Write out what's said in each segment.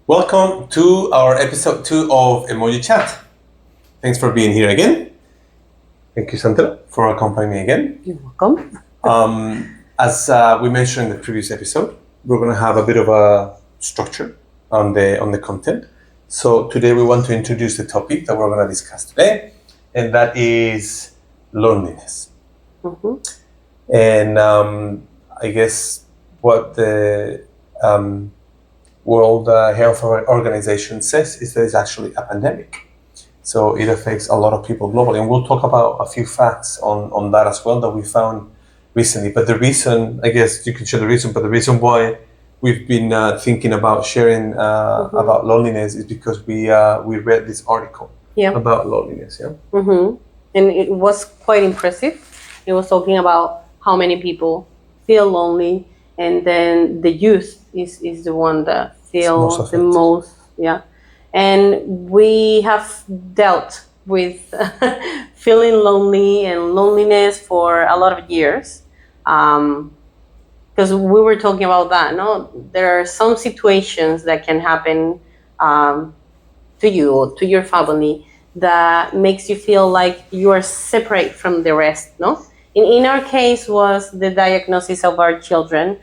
Welcome to our episode 2 of Emoji Chat. Thanks for being here again. Thank you, Sandra, for accompanying me again. You're welcome. As we mentioned in the previous episode, we're going to have a bit of a structure on the content. So today we want to introduce the topic that we're going to discuss today, and that is loneliness. Mm-hmm. And I guess what the World Health Organization says is that it's actually a pandemic. So it affects a lot of people globally. And we'll talk about a few facts on that as well that we found recently. But the reason, I guess you can share the reason, but the reason why we've been thinking about sharing about loneliness is because we read this article about loneliness. Yeah. Mm-hmm. And it was quite impressive. It was talking about how many people feel lonely, and then the youth is the one that feel the most. Yeah. And we have dealt with feeling lonely and loneliness for a lot of years. Because we were talking about that, no? There are some situations that can happen to you or to your family that makes you feel like you are separate from the rest, no? In our case was the diagnosis of our children.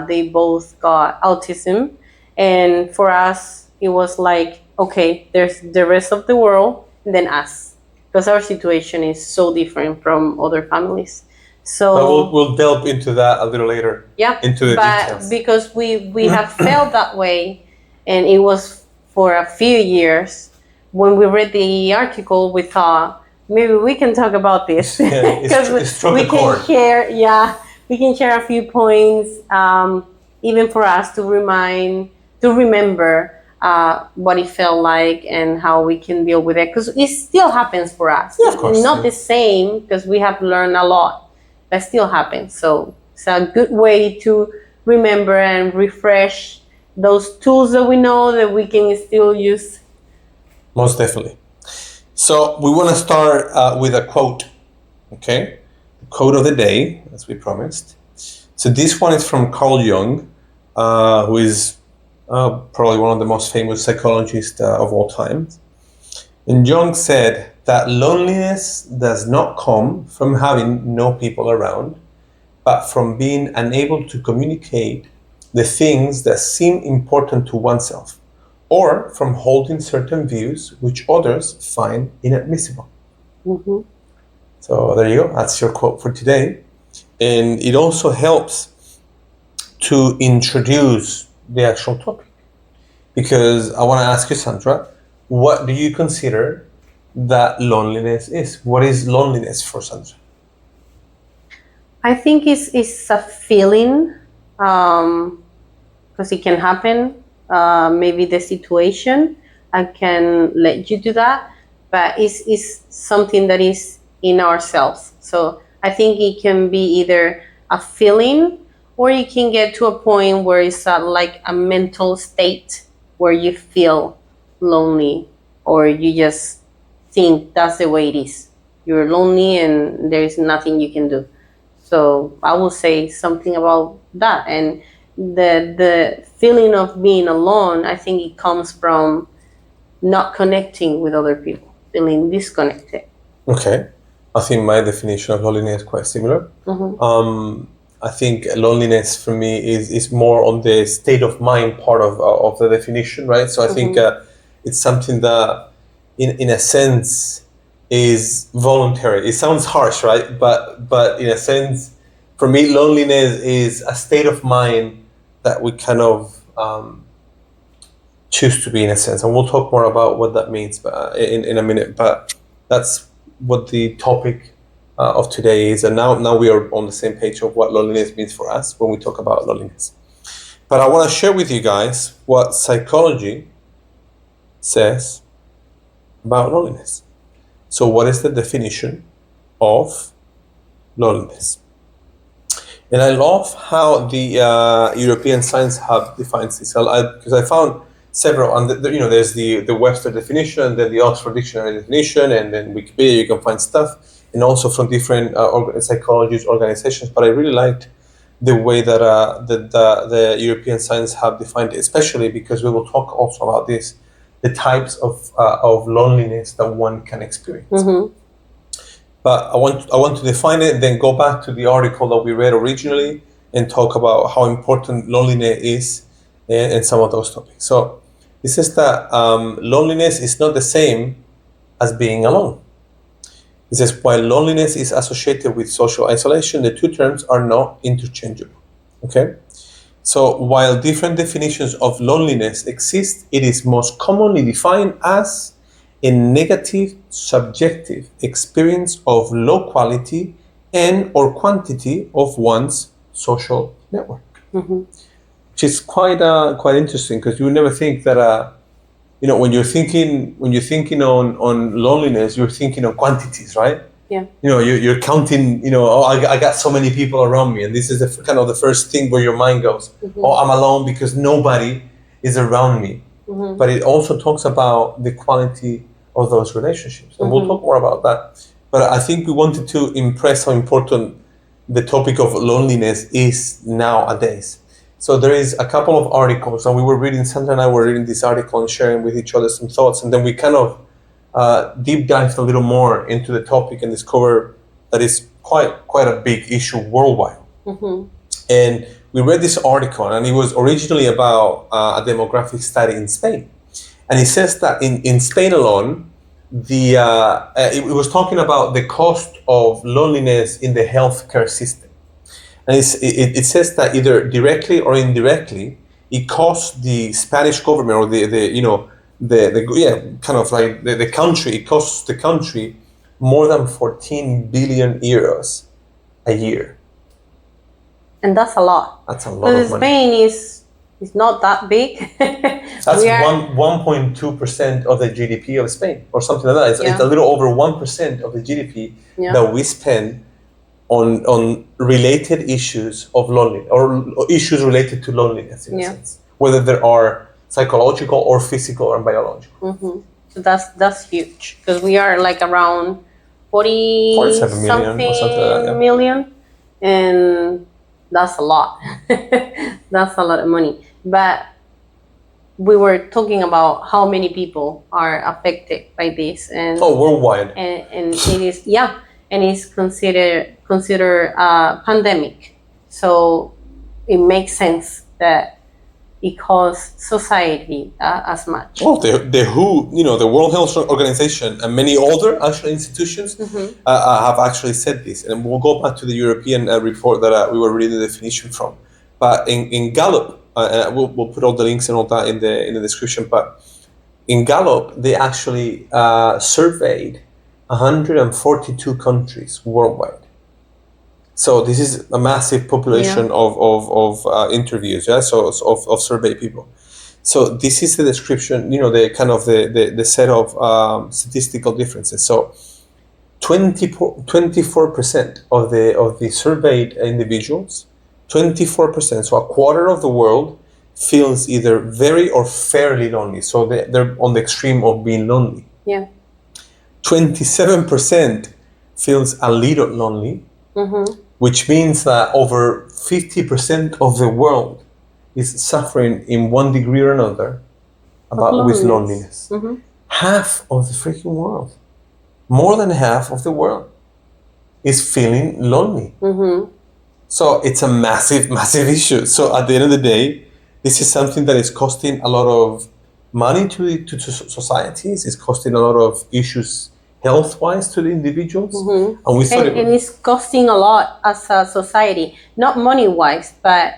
They both got autism. And for us, it was like, okay, there's the rest of the world and then us. Because our situation is so different from other families. So but we'll delve into that a little later. Yeah, into the details. Because we have felt that way, and it was for a few years. When we read the article, we thought maybe we can talk about this because we can share. Yeah, we can share a few points, even for us to remember what it felt like and how we can deal with it, because it still happens for us. Yeah, of course. Not the same, because we have learned a lot. That still happens. So it's a good way to remember and refresh those tools that we know that we can still use. Most definitely. So we want to start with a quote, okay? The quote of the day, as we promised. So this one is from Carl Jung, who is probably one of the most famous psychologists of all time. And Jung said that loneliness does not come from having no people around, but from being unable to communicate the things that seem important to oneself, or from holding certain views which others find inadmissible. Mm-hmm. So there you go. That's your quote for today. And it also helps to introduce the actual topic. Because I want to ask you, Sandra, what do you consider that loneliness is? What is loneliness for Sandra? I think it's a feeling, because it can happen. Maybe the situation can let you do that, but it's something that is in ourselves. So I think it can be either a feeling, or you can get to a point where it's like a mental state where you feel lonely, or you just think that's the way it is. You're lonely and there is nothing you can do. So I will say something about that. And the feeling of being alone, I think it comes from not connecting with other people, feeling disconnected. Okay. I think my definition of loneliness is quite similar. Mm-hmm. I think loneliness for me is more on the state of mind part of the definition, right? So I think it's something that in a sense is voluntary. It sounds harsh, right? But in a sense, for me, loneliness is a state of mind that we kind of choose to be, in a sense. And we'll talk more about what that means in a minute. But that's what the topic of today is. And now we are on the same page of what loneliness means for us when we talk about loneliness. But I want to share with you guys what psychology says about loneliness. So what is the definition of loneliness? And I love how the European Science Hub defines this, because I found several, and there's the Webster definition, then the Oxford Dictionary definition, and then Wikipedia, you can find stuff, and also from different psychologist organizations. But I really liked the way that the European science have defined it, especially because we will talk also about this, the types of loneliness that one can experience. Mm-hmm. But I want to define it, then go back to the article that we read originally and talk about how important loneliness is and some of those topics. So it says that loneliness is not the same as being alone. It says while loneliness is associated with social isolation, the two terms are not interchangeable. Okay? So while different definitions of loneliness exist, it is most commonly defined as a negative subjective experience of low quality and or quantity of one's social network. Mm-hmm. Which is quite interesting, because you would never think that when you're thinking on loneliness, you're thinking of quantities, right? Yeah. You're counting, oh, I got so many people around me, and this is kind of the first thing where your mind goes, Mm-hmm. oh, I'm alone because nobody is around me. Mm-hmm. But it also talks about the quality of those relationships, and we'll Mm-hmm. talk more about that. But I think we wanted to impress how important the topic of loneliness is nowadays. So there is a couple of articles, and Sandra and I were reading this article and sharing with each other some thoughts, and then we kind of deep dived a little more into the topic and discovered that it's quite a big issue worldwide. Mm-hmm. And we read this article, and it was originally about a demographic study in Spain. And it says that in Spain alone, it was talking about the cost of loneliness in the healthcare system. And it says that either directly or indirectly, it costs the Spanish government, or the country. It costs the country more than 14 billion euros a year. And that's a lot. That's a lot of money. Spain is not that big. That's 1.2% of the GDP of Spain, or something like that. It's a little over 1% of the GDP that we spend on related issues of loneliness, or issues related to loneliness in a sense, whether there are psychological or physical or biological. Mm-hmm. So that's huge, because we are like around 47 million or something like that, million, and that's a lot. That's a lot of money. But we were talking about how many people are affected by this, and worldwide, and it is and it's considered a pandemic. So it makes sense that it costs society as much. Oh, the WHO, the World Health Organization, and many other actual institutions have actually said this. And we'll go back to the European report that we were reading the definition from. But in Gallup, we'll put all the links and all that in the description. But in Gallup, they actually surveyed 142 countries worldwide. So this is a massive population of interviews, so of survey people. So this is the description, the kind of the set of statistical differences. So 24% of the surveyed individuals, 24%, so a quarter of the world, feels either very or fairly lonely. So they're on the extreme of being lonely. 27% feels a little lonely. Mm-hmm. Which means that over 50% of the world is suffering in one degree or another with loneliness. Mm-hmm. Half of the freaking world, more than half of the world, is feeling lonely. Mm-hmm. So it's a massive, massive issue. So at the end of the day, this is something that is costing a lot of money to societies. It's costing a lot of issues health-wise to the individuals, and we thought and it's costing a lot as a society, not money-wise, but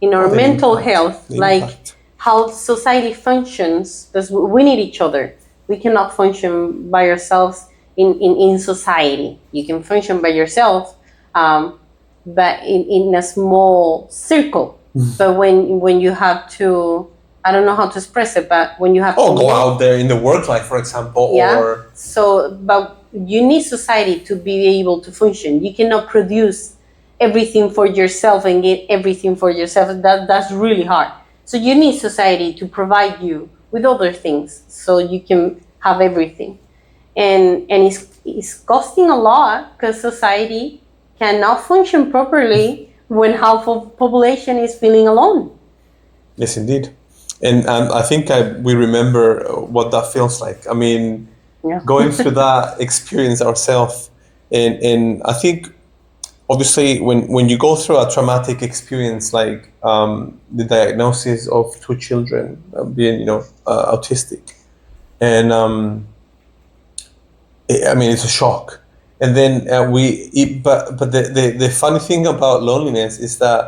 in our mental health, like how society functions, because we need each other. We cannot function by ourselves in society. You can function by yourself, but in a small circle. But when you have to, I don't know how to express it, but when you have to go out there in the work life, for example, or but you need society to be able to function. You cannot produce everything for yourself and get everything for yourself. That's really hard. So you need society to provide you with other things so you can have everything. And it's costing a lot, because society cannot function properly when half of population is feeling alone. Yes, indeed. And I think we remember what that feels like. I mean, Yeah. going through that experience ourselves, and I think obviously when you go through a traumatic experience like the diagnosis of two children being autistic, and I mean it's a shock. And then but the funny thing about loneliness is that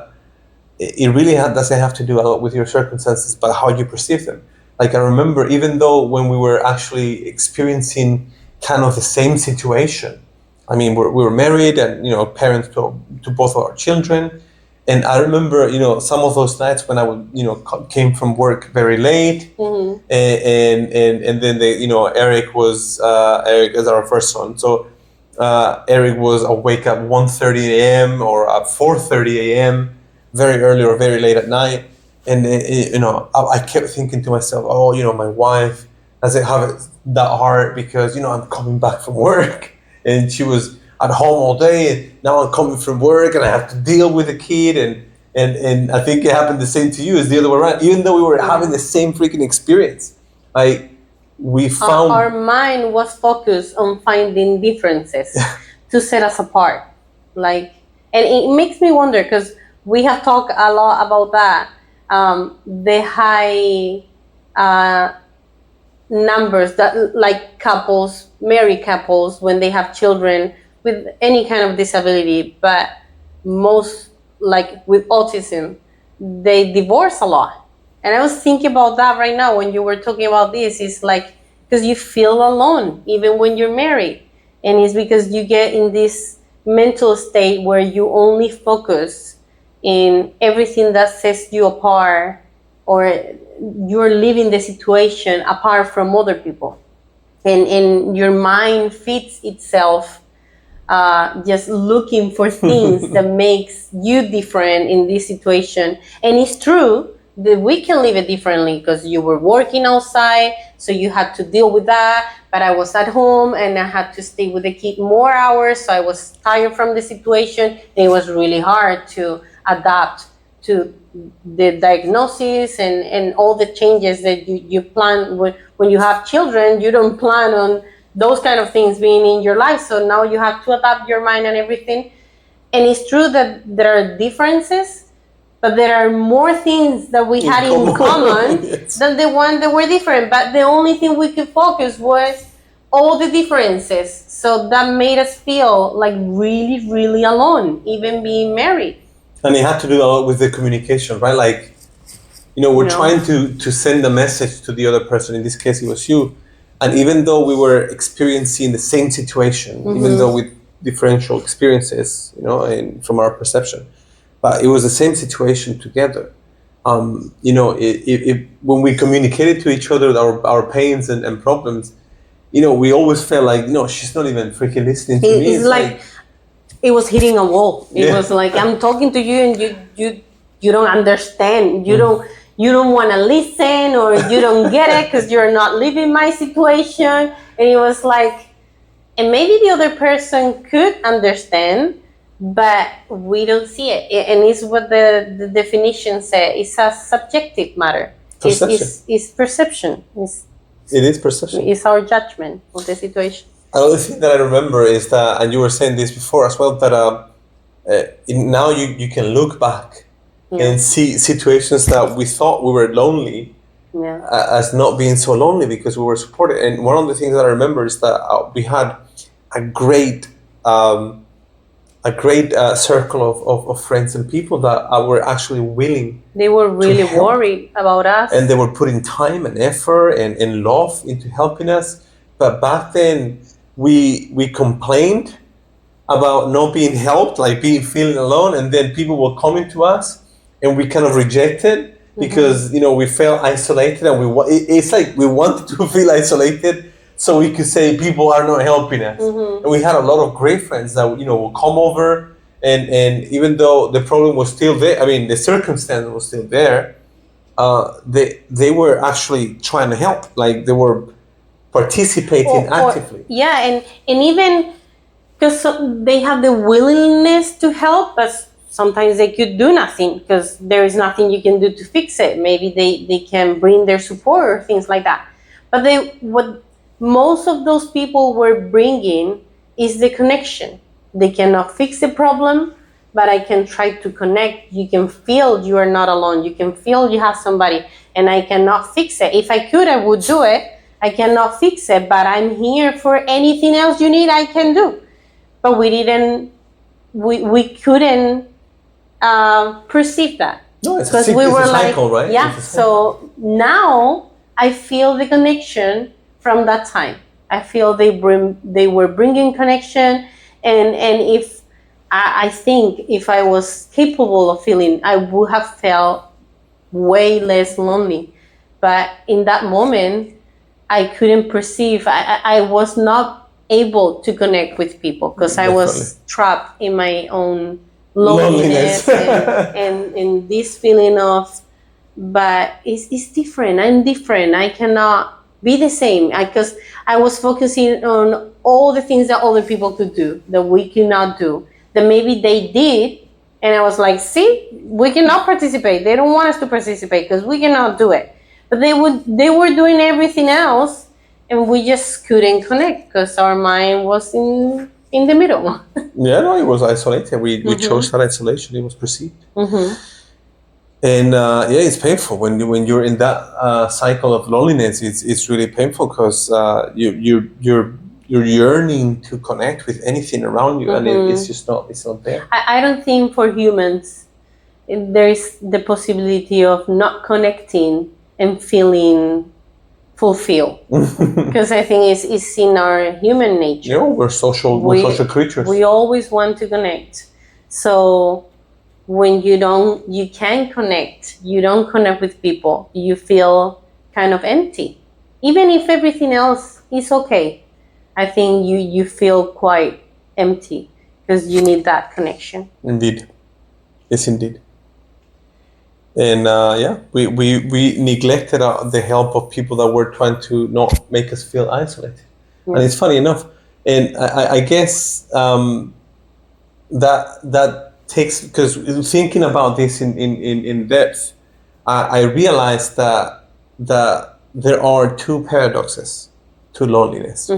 it really doesn't have to do a lot with your circumstances, but how you perceive them. Like I remember, even though when we were actually experiencing kind of the same situation, I mean, we were married and parents to both of our children, and I remember some of those nights when I would came from work very late, Mm-hmm. and then Eric is our first son, so Eric was awake at 1:30 a.m. or at 4:30 a.m. very early or very late at night, and I kept thinking to myself, oh, my wife doesn't have it that hard because I'm coming back from work, and she was at home all day, and now I'm coming from work and I have to deal with the kid, and I think it happened the same to you as the other way around. Even though we were having the same freaking experience, like we found Our mind was focused on finding differences to set us apart. Like, and it makes me wonder because we have talked a lot about that. The high numbers that like couples, married couples, when they have children with any kind of disability, but most like with autism, they divorce a lot. And I was thinking about that right now when you were talking about this. It's like because you feel alone even when you're married, and it's because you get in this mental state where you only focus in everything that sets you apart, or you're living the situation apart from other people, and your mind feeds itself just looking for things that makes you different in this situation. And it's true that we can live it differently because you were working outside, so you had to deal with that, but I was at home and I had to stay with the kid more hours, so I was tired from the situation, and it was really hard to adapt to the diagnosis and all the changes that you plan. When you have children, you don't plan on those kind of things being in your life, so now you have to adapt your mind and everything. And it's true that there are differences, but there are more things that we had in common Yes. than the one that were different. But the only thing we could focus was all the differences, so that made us feel like really, really alone, even being married. And it had to do a lot with the communication, right? Like, we're trying to send a message to the other person. In this case, it was you. And even though we were experiencing the same situation, even though with differential experiences, and from our perception, but it was the same situation together. When we communicated to each other our pains and problems, we always felt like, no, she's not even freaking listening to me. It's like it was hitting a wall. It was like I'm talking to you and you don't understand. You don't want to listen, or you don't get it because you're not living my situation. And it was like, and maybe the other person could understand, but we don't see it. And it's what the definition said. It's a subjective matter. Perception. It's perception. It is perception. It's our judgment of the situation. Another thing that I remember is that, and you were saying this before as well, that now you can look back and see situations that we thought we were lonely as not being so lonely because we were supported. And one of the things that I remember is that we had a great circle of friends and people that were actually willing. They were really worried about us. And they were putting time and effort and love into helping us. But back then, we complained about not being helped, like feeling alone, and then people were coming to us, and we kind of rejected because we felt isolated, and it's like we wanted to feel isolated so we could say people are not helping us. And we had a lot of great friends that would come over, and even though the problem was still there, I mean the circumstance was still there, they were actually trying to help, like they were participating actively. And even because they have the willingness to help, but sometimes they could do nothing because there is nothing you can do to fix it. Maybe they can bring their support or things like that. But what most of those people were bringing is the connection. They cannot fix the problem, but I can try to connect. You can feel you are not alone. You can feel you have somebody, and I cannot fix it. If I could, I would do it. I cannot fix it, but I'm here for anything else you need, I can do. But we couldn't perceive that. No, it's a cycle, right? Yeah. So now I feel the connection from that time. I feel they were bringing connection, and if I think if I was capable of feeling, I would have felt way less lonely. But in that moment, I couldn't perceive. I was not able to connect with people because I was trapped in my own loneliness and this feeling of, but it's different. I'm different. I cannot be the same because I was focusing on all the things that other people could do that we could not do, that maybe they did, and I was like, see, we cannot participate. They don't want us to participate because we cannot do it. But they were doing everything else, and we just couldn't connect because our mind was in the middle. Yeah, no, it was isolated. We chose that isolation. It was perceived. And it's painful when you're in that cycle of loneliness. It's really painful because you're yearning to connect with anything around you, and it's not there. I don't think for humans there is the possibility of not connecting and feeling fulfilled, because I think it's in our human nature. Yeah, we're social creatures. We always want to connect. So when you can't connect, you don't connect with people, you feel kind of empty. Even if everything else is okay, I think you feel quite empty because you need that connection. Indeed. Yes, indeed. And we neglected the help of people that were trying to not make us feel isolated. Yeah. And it's funny enough, and I guess that takes, because thinking about this in depth, I realized that there are two paradoxes to loneliness.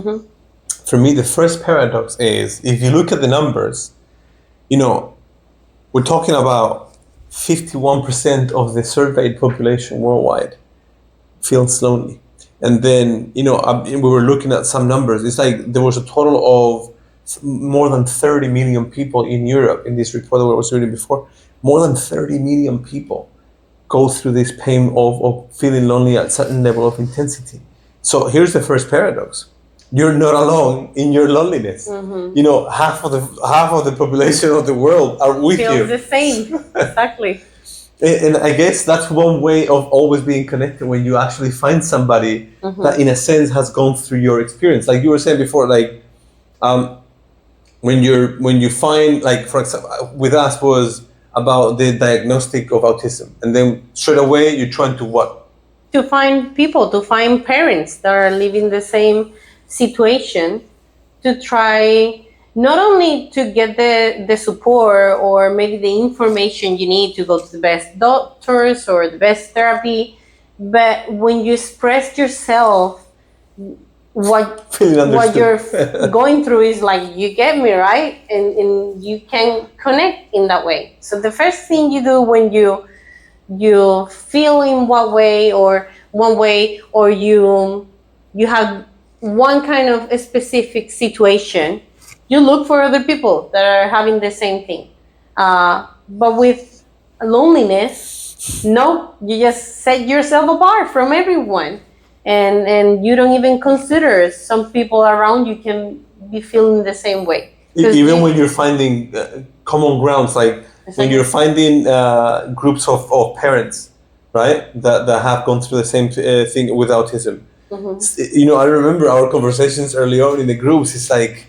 For me, the first paradox is, if you look at the numbers, we're talking about 51% of the surveyed population worldwide feels lonely. And then, we were looking at some numbers. It's like there was a total of more than 30 million people in Europe in this report that I was reading before. More than 30 million people go through this pain of feeling lonely at a certain level of intensity. So here's the first paradox. You're not alone in your loneliness. Half of the population of the world are with you. Feels the same. Exactly. And I guess that's one way of always being connected, when you actually find somebody that, in a sense, has gone through your experience. Like you were saying before, like when you find, like, for example, with us was about the diagnostic of autism, and then straight away you're trying to what? To find people, to find parents that are living the same situation, to try not only to get the support or maybe the information you need to go to the best doctors or the best therapy, but when you express yourself, what you're going through is like, you get me, right? And you can connect in that way. So the first thing you do when you feel in one way or you have one kind of a specific situation, you look for other people that are having the same thing. But with loneliness, no, you just set yourself apart from everyone. And you don't even consider some people around you can be feeling the same way. Even when you're finding common grounds, like when you're finding groups of parents, right, that have gone through the same thing with autism. I remember our conversations early on in the groups. It's like,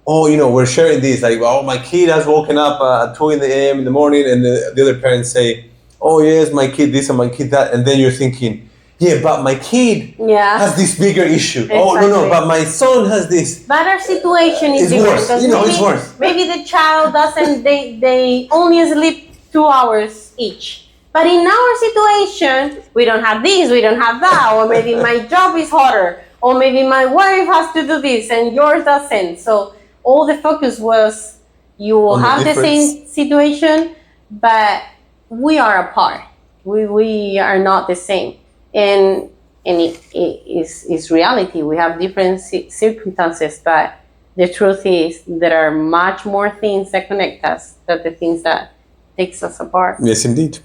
we're sharing this, like, my kid has woken up at 2 a.m. in the morning, and the other parents say, oh yes, my kid this and my kid that, and then you're thinking, yeah, but my kid Yeah. has this bigger issue. Oh no, Exactly. but my son has this. But our situation is It's different worse. because It's worse. maybe the child doesn't. They only sleep 2 hours each. But in our situation, we don't have this, we don't have that, or maybe my job is harder, or maybe my wife has to do this and yours doesn't. So all the focus was you will On the have the difference. same situation, but we are apart. We are not the same, and is reality. We have different circumstances, but the truth is there are much more things that connect us than the things that takes us apart. Yes, indeed.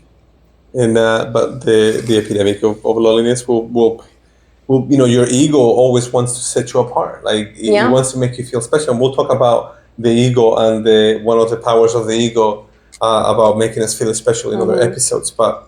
And but the epidemic of loneliness will your ego always wants to set you apart. Like it wants to make you feel special. And we'll talk about the ego and the one of the powers of the ego about making us feel special in other episodes. But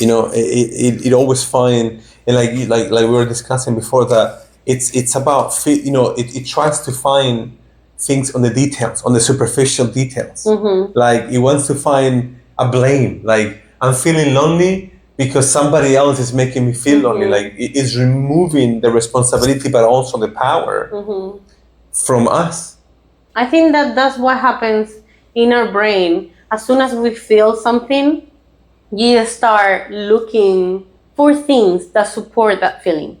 it always find, and like we were discussing before, that it's about it tries to find things on the details, on the superficial details. Like it wants to find a blame. Like I'm feeling lonely because somebody else is making me feel lonely. Like it is removing the responsibility, but also the power from us. I think that's what happens in our brain. As soon as we feel something, you start looking for things that support that feeling.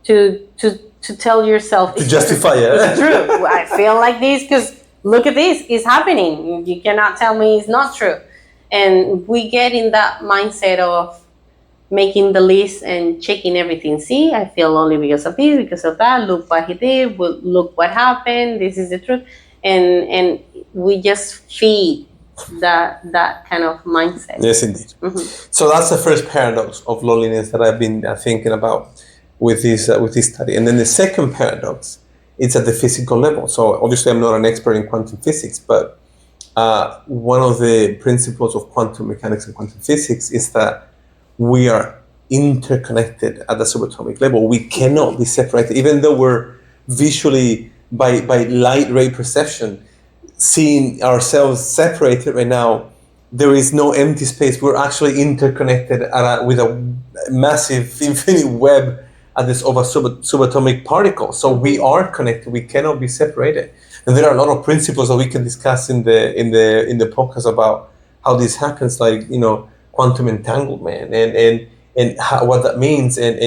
To tell yourself to justify it. It's true. I feel like this because look at this, it's happening. You cannot tell me it's not true. And we get in that mindset of making the list and checking everything. See, I feel lonely because of this, because of that. Look what he did. Look what happened. This is the truth. And we just feed that kind of mindset. Yes, indeed. So that's the first paradox of loneliness that I've been thinking about with this study. And then the second paradox, it's at the physical level. So obviously I'm not an expert in quantum physics, but one of the principles of quantum mechanics and quantum physics is that we are interconnected at the subatomic level. We cannot be separated, even though we're visually by light ray perception seeing ourselves separated right now. There is no empty space. We're actually interconnected with a massive infinite web at this of a subatomic particle. So we are connected. We cannot be separated. And there are a lot of principles that we can discuss in the podcast about how this happens, like quantum entanglement and how, what that means, and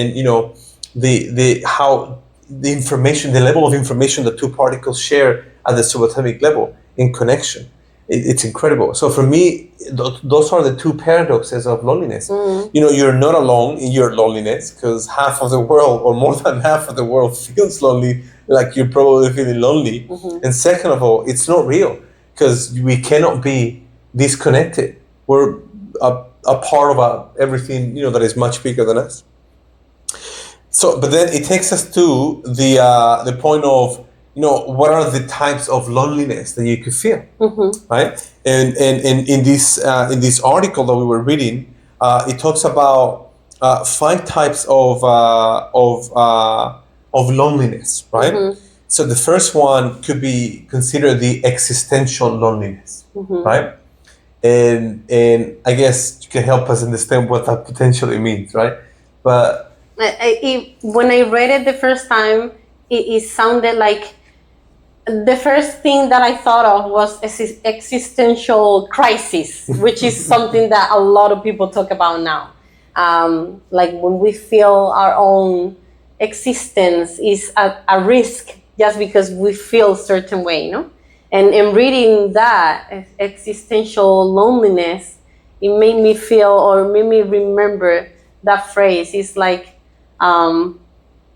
the how the information, the level of information that two particles share at the subatomic level in connection. It's incredible. So for me, those are the two paradoxes of loneliness. You're not alone in your loneliness because half of the world, or more than half of the world, feels lonely, like you're probably feeling lonely. And second of all, it's not real because we cannot be disconnected. We're a part of everything that is much bigger than us. So, but then it takes us to the point of what are the types of loneliness that you could feel, right? And in this article that we were reading, it talks about 5 types of loneliness, right? So the first one could be considered the existential loneliness, right? And I guess you can help us understand what that potentially means, right? But when I read it the first time, it sounded like the first thing that I thought of was existential crisis, which is something that a lot of people talk about now. Like when we feel our own existence is at a risk just because we feel a certain way, And in reading that existential loneliness, it made me feel, or made me remember that phrase. It's like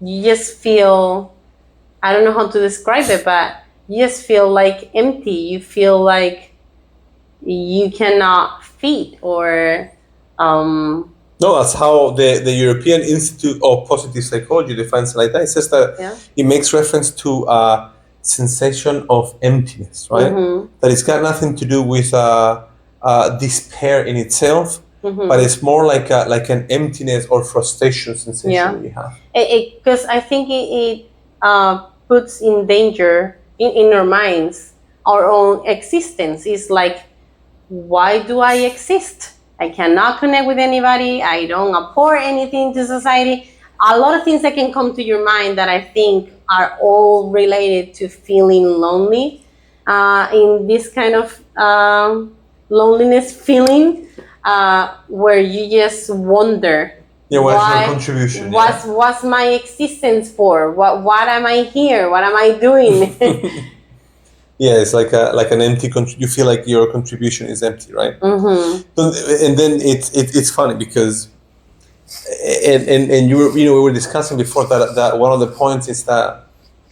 you just feel, I don't know how to describe it, but you just feel like empty. You feel like you cannot feed, or no, that's how the European Institute of Positive Psychology defines it like that. It says that it makes reference to a sensation of emptiness, right? That it's got nothing to do with despair in itself, but it's more like an emptiness or frustration sensation that you have. Because I think it puts in danger in our minds our own existence. It's like, why do I exist? I cannot connect with anybody. I don't apport anything to society. A lot of things that can come to your mind that I think are all related to feeling lonely. In this kind of loneliness feeling, where you just wonder, What's your contribution? what's my existence for? What am I here? What am I doing? Yeah, it's like an empty. You feel like your contribution is empty, right? Mm-hmm. And then it's funny because, and we were discussing before that one of the points is that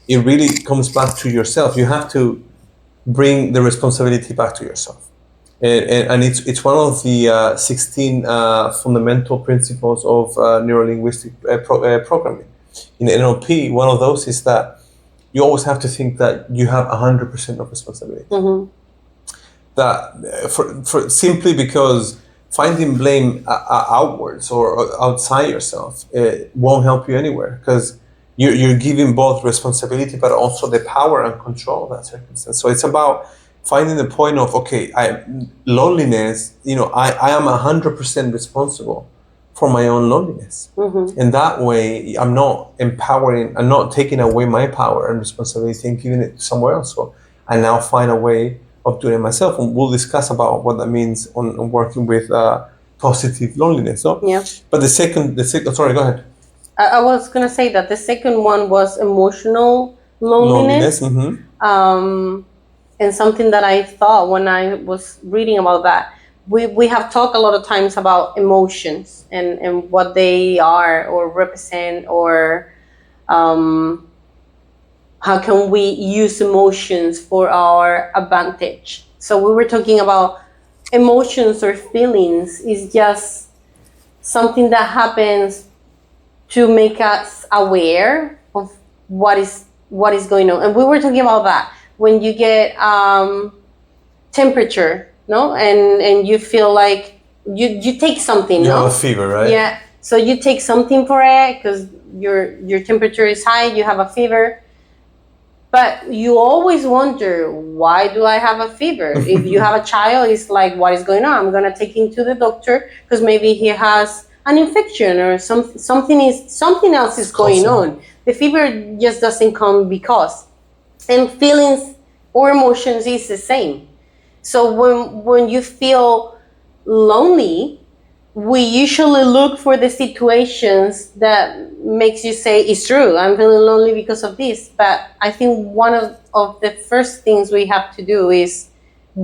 it really comes back to yourself. You have to bring the responsibility back to yourself, and it's one of the 16 fundamental principles of neurolinguistic programming. In NLP, one of those is that you always have to think that you have 100% of responsibility. Mm-hmm. That for simply because finding blame outwards or outside yourself, it won't help you anywhere, because you're giving both responsibility but also the power and control of that circumstance. So it's about finding the point of, okay, loneliness, I am 100% responsible for my own loneliness. Mm-hmm. And that way I'm not empowering, I'm not taking away my power and responsibility and giving it to somewhere else. So I now find a way of doing it myself, and we'll discuss about what that means on working with positive loneliness. So, yeah. But the second, sorry, go ahead. I was gonna say that the second one was emotional loneliness. Mm-hmm. And something that I thought when I was reading about that, we have talked a lot of times about emotions and what they are or represent, or how can we use emotions for our advantage. So we were talking about emotions or feelings is just something that happens to make us aware of what is going on. And we were talking about that when you get temperature, no, and you feel like you take something. You have a fever, right? Yeah. So you take something for it because your temperature is high. You have a fever. But you always wonder, why do I have a fever? If you have a child, it's like, what is going on? I'm going to take him to the doctor because maybe he has an infection or something else is going on. The fever just doesn't come because. And feelings or emotions is the same. So when you feel lonely, we usually look for the situations that makes you say, it's true, I'm feeling lonely because of this. But I think one of the first things we have to do is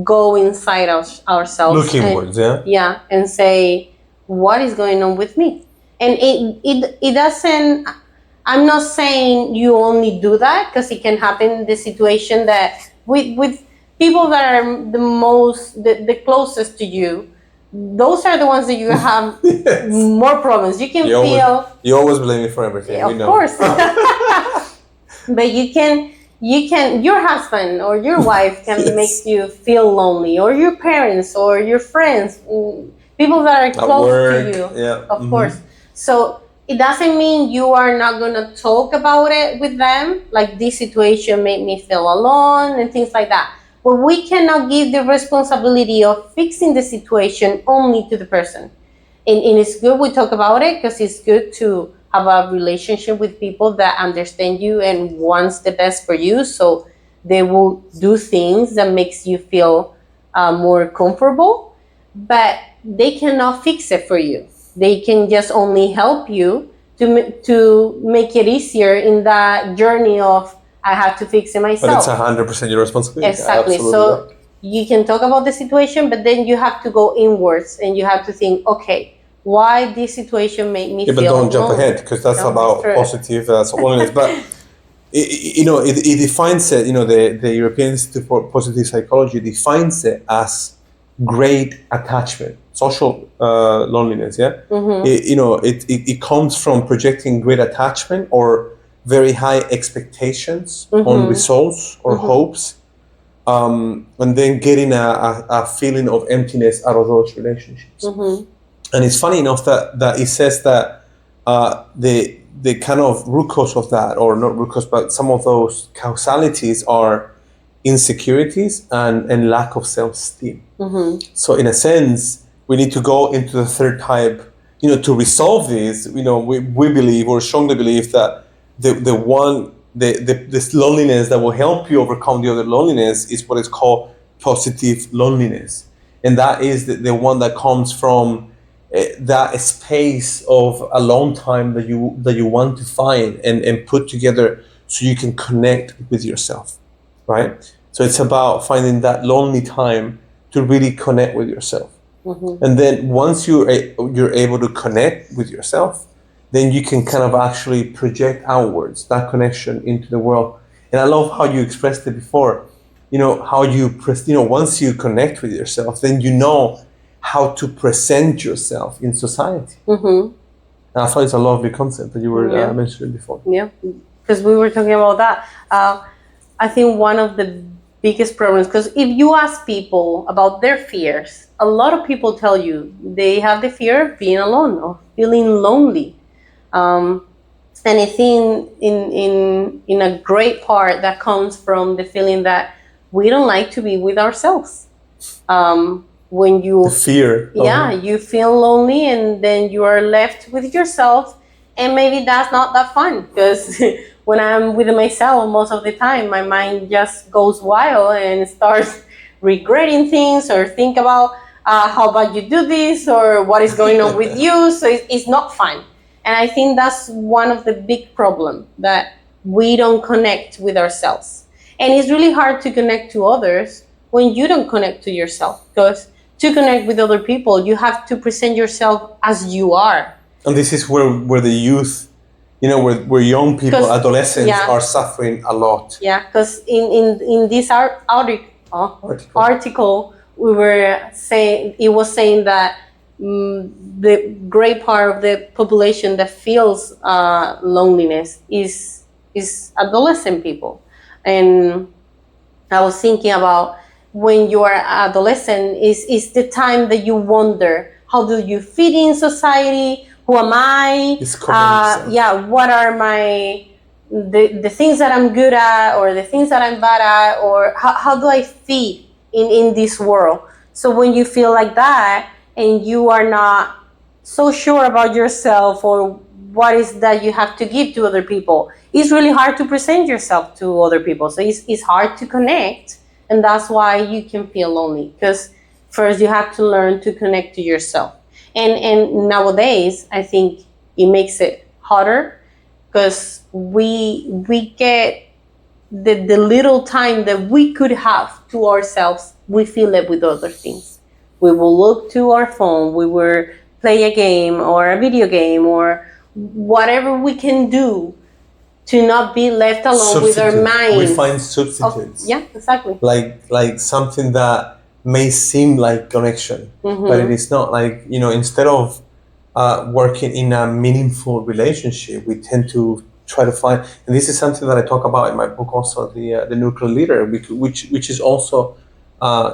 go inside ourselves. Look inwards, Yeah, and say, what is going on with me? And it doesn't, I'm not saying you only do that, because it can happen in the situation that with people that are the closest to you, those are the ones that you have yes. more problems. You can you always blame me for everything. Yeah, of course. But you can your husband or your wife can yes. make you feel lonely, or your parents or your friends, people that are close to you. Yeah. Of course. So it doesn't mean you are not going to talk about it with them, like, this situation made me feel alone and things like that. But we cannot give the responsibility of fixing the situation only to the person. And it's good we talk about it, because it's good to have a relationship with people that understand you and wants the best for you. So they will do things that makes you feel more comfortable, but they cannot fix it for you. They can just only help you to make it easier in that journey of, I have to fix it myself. But it's 100% your responsibility. Exactly. So you can talk about the situation, but then you have to go inwards and you have to think, okay, why this situation made me feel but don't jump alone. ahead, because that's about positive loneliness. But it defines it. The European Institute for Positive Psychology defines it as great attachment, social loneliness. Yeah. Mm-hmm. It comes from projecting great attachment or very high expectations mm-hmm. on results or mm-hmm. hopes, and then getting a feeling of emptiness out of those relationships. Mm-hmm. And it's funny enough that it says that the kind of root cause of that, or not root cause, but some of those causalities are insecurities and lack of self-esteem. Mm-hmm. So in a sense, we need to go into the third type, to resolve these. We believe, or strongly believe, that this loneliness that will help you overcome the other loneliness is what is called positive loneliness, and that is the one that comes from that space of alone time that you want to find and put together so you can connect with yourself, right? So it's about finding that lonely time to really connect with yourself. And then once you're able to connect with yourself, then you can kind of actually project outwards that connection into the world. And I love how you expressed it before. How once you connect with yourself, then you know how to present yourself in society. And I thought it's a lovely concept that you were mentioning before. Yeah, because we were talking about that. I think one of the biggest problems, because if you ask people about their fears, a lot of people tell you they have the fear of being alone or feeling lonely. And I think in a great part that comes from the feeling that we don't like to be with ourselves. When you The fear. you feel lonely, and then you are left with yourself, and maybe that's not that fun, because when I'm with myself most of the time, my mind just goes wild and starts regretting things, or think about how bad you do this, or what is going on with you. So it's not fun. And I think that's one of the big problems, that we don't connect with ourselves. And it's really hard to connect to others when you don't connect to yourself, because to connect with other people, you have to present yourself as you are. And this is where the youth, where young people, adolescents, are suffering a lot. Yeah, because in this article, we were saying, it was saying that the great part of the population that feels loneliness is adolescent people. And I was thinking about, when you are adolescent, is the time that you wonder, how do you fit in society? Who am I? What are the things that I'm good at, or the things that I'm bad at, or how do I fit in this world? So when you feel like that, and you are not so sure about yourself, or what is that you have to give to other people, it's really hard to present yourself to other people. So it's hard to connect. And that's why you can feel lonely, because first you have to learn to connect to yourself. And nowadays, I think it makes it harder, because we get the little time that we could have to ourselves, we fill it with other things. We will look to our phone, we will play a game or a video game, or whatever we can do to not be left alone with our mind. We find substitutes. Exactly. Like something that may seem like connection, but it is not. Like, instead of working in a meaningful relationship, we tend to try to find, and this is something that I talk about in my book also, the Neutral Leader, which is also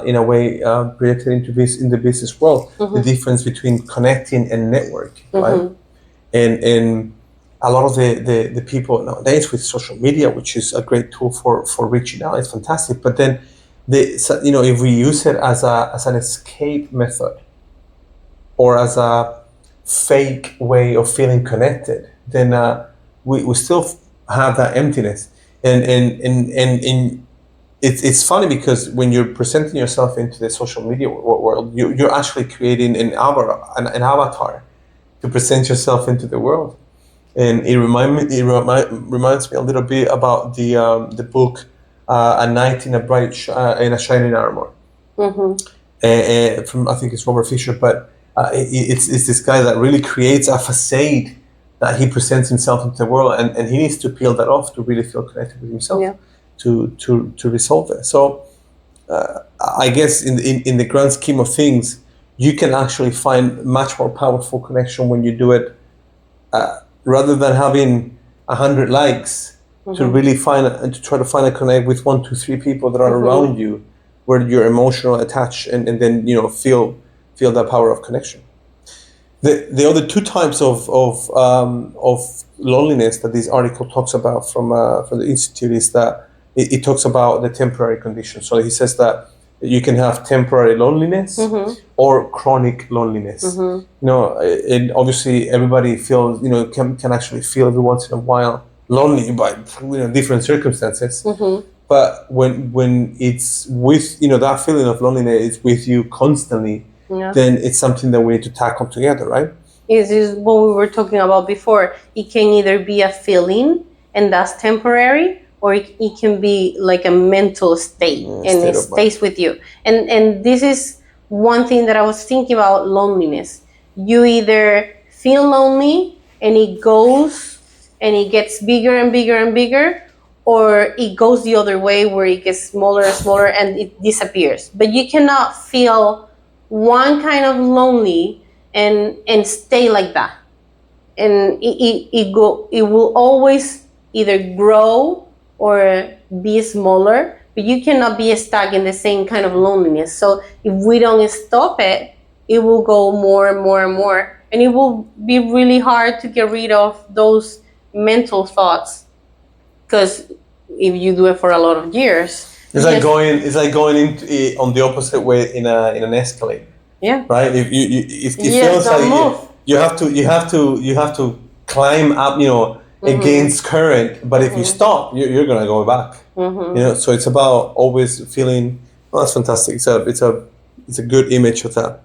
in a way projected in the business world, the difference between connecting and networking, right? And a lot of the people nowadays with social media, which is a great tool for reaching out, it's fantastic. But then, if we use it as an escape method, or as a fake way of feeling connected, then we still have that emptiness. And it's funny, because when you're presenting yourself into the social media world, you're actually creating an avatar to present yourself into the world. And it reminds me a little bit about the book A Knight in a Shining Armor, from, I think it's Robert Fisher, but it's this guy that really creates a facade that he presents himself into the world, and he needs to peel that off to really feel connected with himself, to resolve it. So I guess in the grand scheme of things, you can actually find much more powerful connection when you do it. Rather than having 100 likes, to really to try to find a connect with 1, 2, 3 people that are around you, where you're emotionally attached, and then feel that power of connection. The other two types of loneliness that this article talks about from the Institute is that it talks about the temporary condition. So he says that You can have temporary loneliness or chronic loneliness. And obviously everybody feels, can actually feel every once in a while lonely by different circumstances. But when it's with that feeling of loneliness is with you constantly, then it's something that we need to tackle together, right? Is what we were talking about before. It can either be a feeling and that's temporary, or it can be like a mental state and it stays with you. And this is one thing that I was thinking about loneliness. You either feel lonely and it goes and it gets bigger and bigger and bigger, or it goes the other way where it gets smaller and smaller and it disappears. But you cannot feel one kind of lonely and stay like that. And it will always either grow or be smaller, but you cannot be stuck in the same kind of loneliness. So if we don't stop it, it will go more and more and more, and it will be really hard to get rid of those mental thoughts, because if you do it for a lot of years, it's like going in on the opposite way in an escalator. Yeah. Right. If it feels like you have to climb up, against current. But if you stop, you're gonna go back. So it's about always feeling. Oh, that's fantastic. It's a good image of that.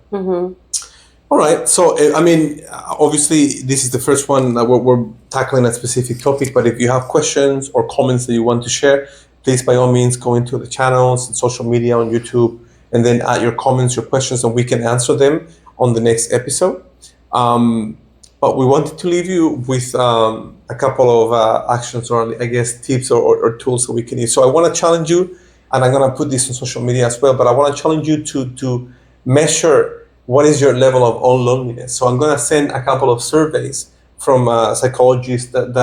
All right. So I mean, obviously, this is the first one that we're tackling a specific topic. But if you have questions or comments that you want to share, please by all means go into the channels and social media on YouTube, and then add your comments, your questions, and we can answer them on the next episode. But we wanted to leave you with a couple of actions, or I guess tips or tools that we can use. So I want to challenge you, and I'm going to put this on social media as well, but I want to challenge you to measure what is your level of own loneliness. So I'm going to send a couple of surveys from psychologists that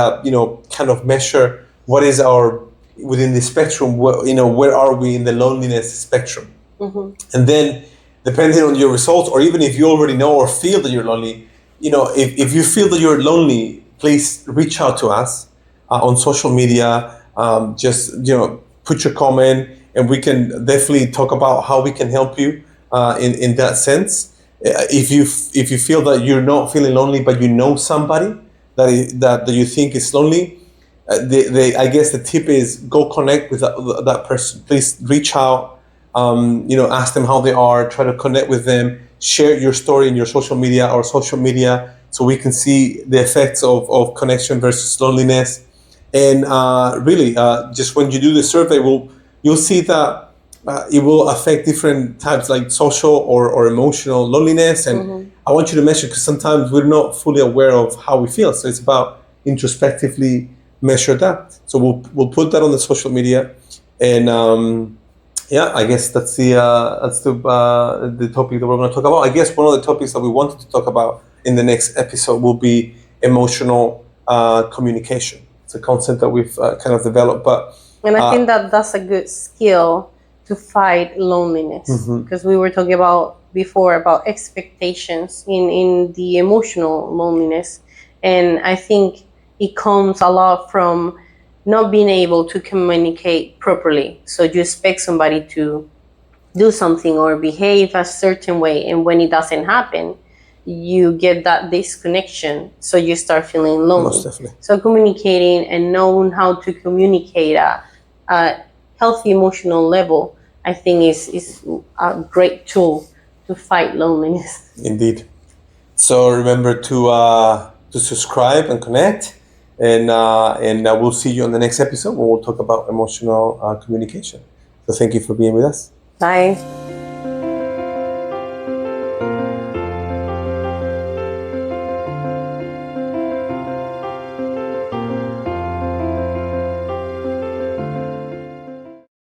kind of measure what is our, within the spectrum, where are we in the loneliness spectrum. And then, depending on your results, or even if you already know or feel that you're lonely, if you feel that you're lonely, please reach out to us on social media. Just put your comment, and we can definitely talk about how we can help you in that sense. If you feel that you're not feeling lonely, but you know somebody that you think is lonely, I guess the tip is go connect with that person. Please reach out. Ask them how they are, try to connect with them, share your story in your social media so we can see the effects of connection versus loneliness. And really, just when you do the survey, you'll see that it will affect different types, like social or emotional loneliness. And I want you to measure, because sometimes we're not fully aware of how we feel. So it's about introspectively measure that. So we'll put that on the social media. And I guess that's the topic that we're going to talk about. I guess one of the topics that we wanted to talk about in the next episode will be emotional communication. It's a concept that we've kind of developed, and I think that's a good skill to fight loneliness, because we were talking about before about expectations in the emotional loneliness, and I think it comes a lot from not being able to communicate properly. So you expect somebody to do something or behave a certain way, and when it doesn't happen, you get that disconnection, so you start feeling lonely. Most definitely. So communicating and knowing how to communicate a healthy emotional level, I think is a great tool to fight loneliness. Indeed. So remember to subscribe and connect. And we'll see you on the next episode where we'll talk about emotional communication. So thank you for being with us. Bye.